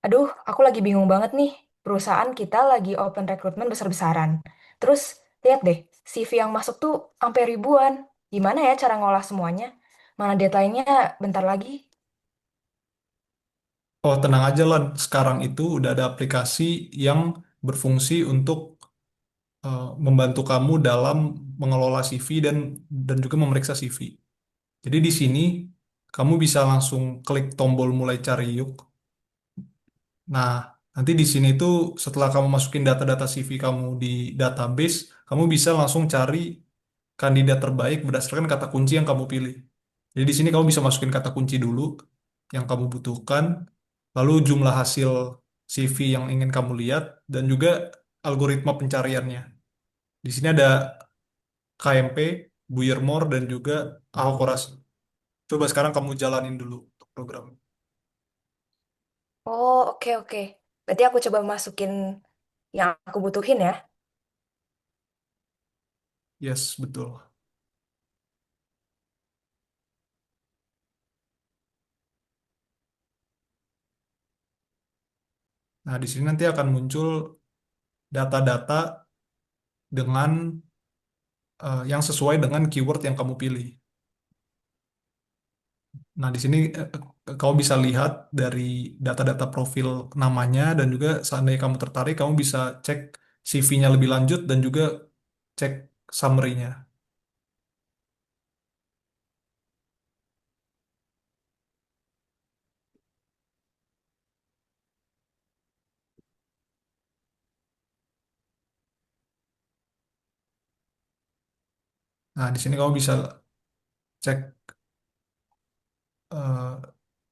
Aduh, aku lagi bingung banget nih. Perusahaan kita lagi open recruitment besar-besaran. Terus, lihat deh, CV yang masuk tuh sampai ribuan. Gimana ya cara ngolah semuanya? Mana deadline-nya bentar lagi? Oh, tenang aja Lan. Sekarang itu udah ada aplikasi yang berfungsi untuk membantu kamu dalam mengelola CV dan juga memeriksa CV. Jadi di sini kamu bisa langsung klik tombol mulai cari yuk. Nah, nanti di sini tuh setelah kamu masukin data-data CV kamu di database, kamu bisa langsung cari kandidat terbaik berdasarkan kata kunci yang kamu pilih. Jadi di sini kamu bisa masukin kata kunci dulu yang kamu butuhkan, lalu jumlah hasil CV yang ingin kamu lihat, dan juga algoritma pencariannya. Di sini ada KMP, Buyermore, dan juga Ahokorasi. Coba sekarang kamu jalanin dulu untuk program. Oh, oke oke. Berarti aku coba masukin yang aku butuhin ya. Yes, betul. Nah, di sini nanti akan muncul data-data dengan yang sesuai dengan keyword yang kamu pilih. Nah, di sini kamu bisa lihat dari data-data profil namanya dan juga seandainya kamu tertarik, kamu bisa cek CV-nya lebih lanjut dan juga cek summary-nya. Nah, di sini kamu bisa cek eh,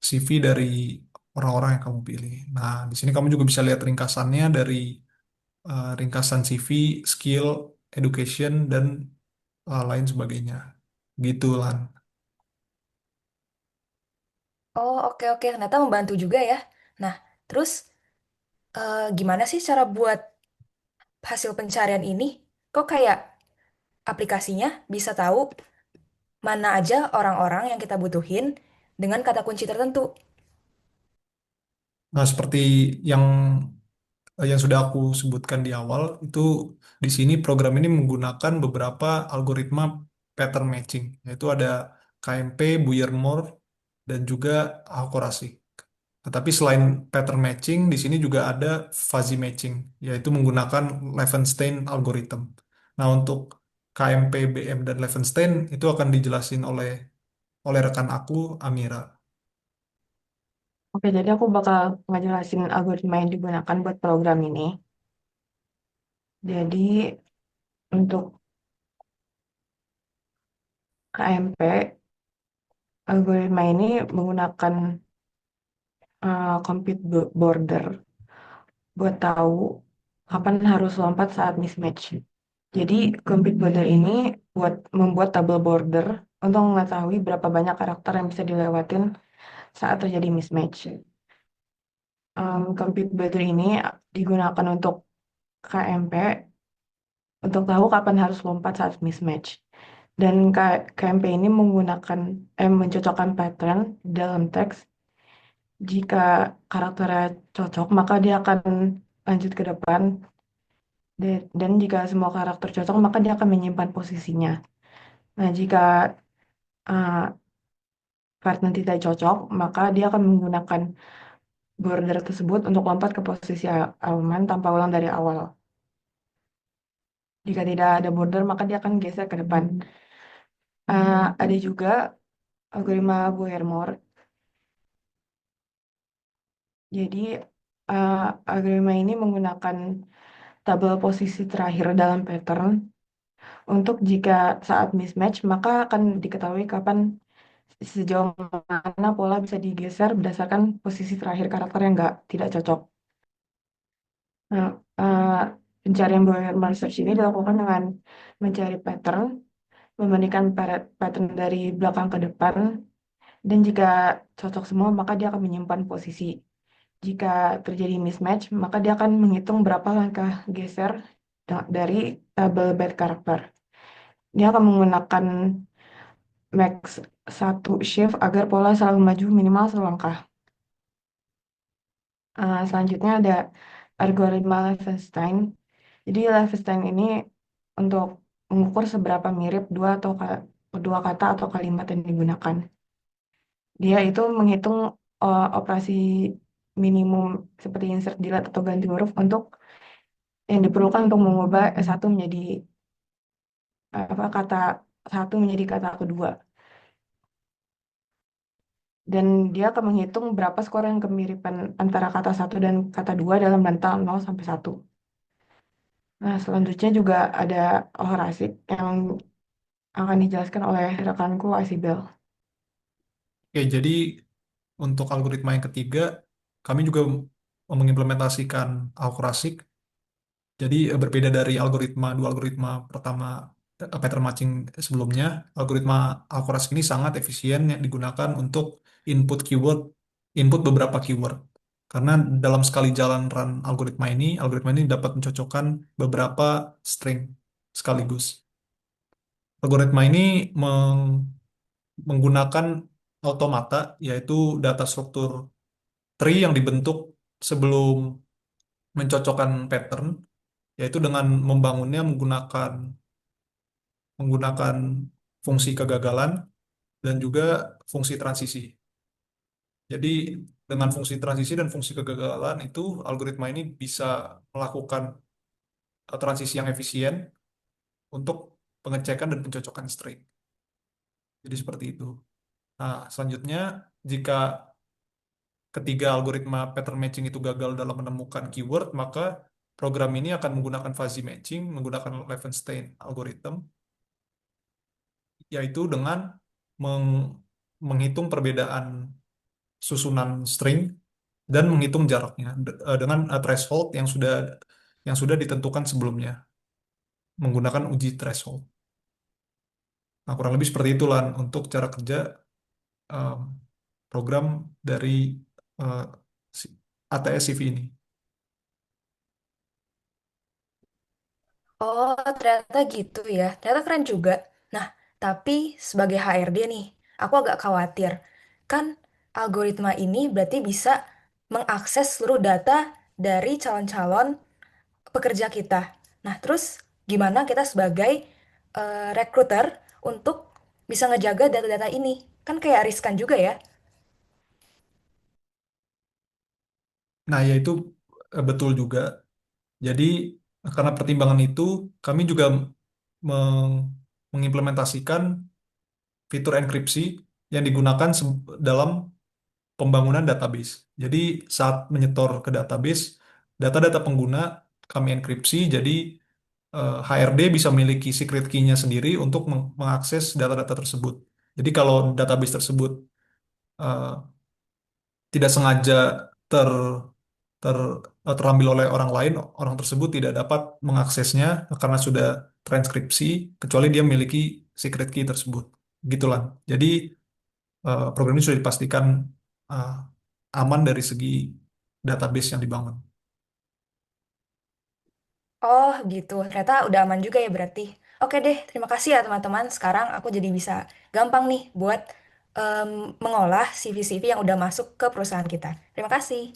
CV dari orang-orang yang kamu pilih. Nah, di sini kamu juga bisa lihat ringkasannya dari ringkasan CV, skill, education, dan lain sebagainya. Gitu, Lan. Oh, oke oke. Ternyata membantu juga ya. Nah, terus gimana sih cara buat hasil pencarian ini? Kok kayak aplikasinya bisa tahu mana aja orang-orang yang kita butuhin dengan kata kunci tertentu? Nah, seperti yang yang sudah aku sebutkan di awal, itu di sini program ini menggunakan beberapa algoritma pattern matching, yaitu ada KMP, Buyermore, dan juga akurasi. Tetapi selain pattern matching, di sini juga ada fuzzy matching, yaitu menggunakan Levenstein algorithm. Nah, untuk KMP, BM, dan Levenstein itu akan dijelasin oleh rekan aku, Amira. Oke, jadi aku bakal ngejelasin algoritma yang digunakan buat program ini. Jadi untuk KMP, algoritma ini menggunakan compute border buat tahu kapan harus lompat saat mismatch. Jadi compute border ini membuat tabel border untuk mengetahui berapa banyak karakter yang bisa dilewatin saat terjadi mismatch. Compute border ini digunakan untuk KMP untuk tahu kapan harus lompat saat mismatch. Dan KMP ini mencocokkan pattern dalam teks. Jika karakternya cocok, maka dia akan lanjut ke depan. Dan jika semua karakter cocok, maka dia akan menyimpan posisinya. Nah, jika uh, pattern tidak cocok, maka dia akan menggunakan border tersebut untuk lompat ke posisi aman tanpa ulang dari awal. Jika tidak ada border, maka dia akan geser ke depan. Ada juga algoritma Boyer-Moore. Jadi, uh, algoritma ini menggunakan tabel posisi terakhir dalam pattern untuk jika saat mismatch, maka akan diketahui kapan sejauh mana pola bisa digeser berdasarkan posisi terakhir karakter yang tidak cocok. Nah, pencarian Boyer-Moore search ini dilakukan dengan mencari pattern, membandingkan pattern dari belakang ke depan, dan jika cocok semua, maka dia akan menyimpan posisi. Jika terjadi mismatch, maka dia akan menghitung berapa langkah geser dari tabel bed karakter. Dia akan menggunakan max satu shift agar pola selalu maju minimal selangkah. Selanjutnya ada algoritma Levenstein. Jadi Levenstein ini untuk mengukur seberapa mirip dua kata atau kalimat yang digunakan. Dia itu menghitung operasi minimum seperti insert, delete, atau ganti huruf untuk yang diperlukan untuk mengubah satu menjadi kata satu menjadi kata kedua. Dan dia akan menghitung berapa skor yang kemiripan antara kata satu dan kata dua dalam rentang 0 sampai 1. Nah, selanjutnya juga ada orasik yang akan dijelaskan oleh rekanku Asibel. Oke, jadi untuk algoritma yang ketiga, kami juga mengimplementasikan algorasik. Jadi berbeda dari dua algoritma pertama pattern matching sebelumnya, algoritma algorasik ini sangat efisien yang digunakan untuk input keyword, input beberapa keyword. Karena dalam sekali jalan run algoritma ini dapat mencocokkan beberapa string sekaligus. Algoritma ini menggunakan automata, yaitu data struktur tree yang dibentuk sebelum mencocokkan pattern, yaitu dengan membangunnya menggunakan fungsi kegagalan dan juga fungsi transisi. Jadi dengan fungsi transisi dan fungsi kegagalan itu algoritma ini bisa melakukan transisi yang efisien untuk pengecekan dan pencocokan string. Jadi seperti itu. Nah, selanjutnya jika ketiga algoritma pattern matching itu gagal dalam menemukan keyword, maka program ini akan menggunakan fuzzy matching, menggunakan Levenstein algorithm, yaitu dengan meng- menghitung perbedaan susunan string dan menghitung jaraknya dengan threshold yang sudah ditentukan sebelumnya menggunakan uji threshold. Nah, kurang lebih seperti itu Lan untuk cara kerja um, program dari uh, si- ATS CV ini. Oh, ternyata gitu ya. Ternyata keren juga. Nah, tapi sebagai HRD nih, aku agak khawatir. Kan algoritma ini berarti bisa mengakses seluruh data dari calon-calon pekerja kita. Nah, terus gimana kita sebagai recruiter untuk bisa ngejaga data-data ini? Kan kayak riskan juga ya. Nah, ya itu betul juga. Jadi karena pertimbangan itu, kami juga meng- mengimplementasikan fitur enkripsi yang digunakan dalam pembangunan database. Jadi saat menyetor ke database, data-data pengguna kami enkripsi, jadi HRD bisa memiliki secret key-nya sendiri untuk mengakses data-data tersebut. Jadi kalau database tersebut eh, tidak sengaja ter, terambil oleh orang lain, orang tersebut tidak dapat mengaksesnya karena sudah transkripsi, kecuali dia memiliki secret key tersebut. Gitulah. Jadi program ini sudah dipastikan eh, aman dari segi database yang dibangun. Oh gitu, ternyata udah aman juga ya berarti. Oke deh, terima kasih ya teman-teman. Sekarang aku jadi bisa gampang nih buat mengolah CV-CV yang udah masuk ke perusahaan kita. Terima kasih.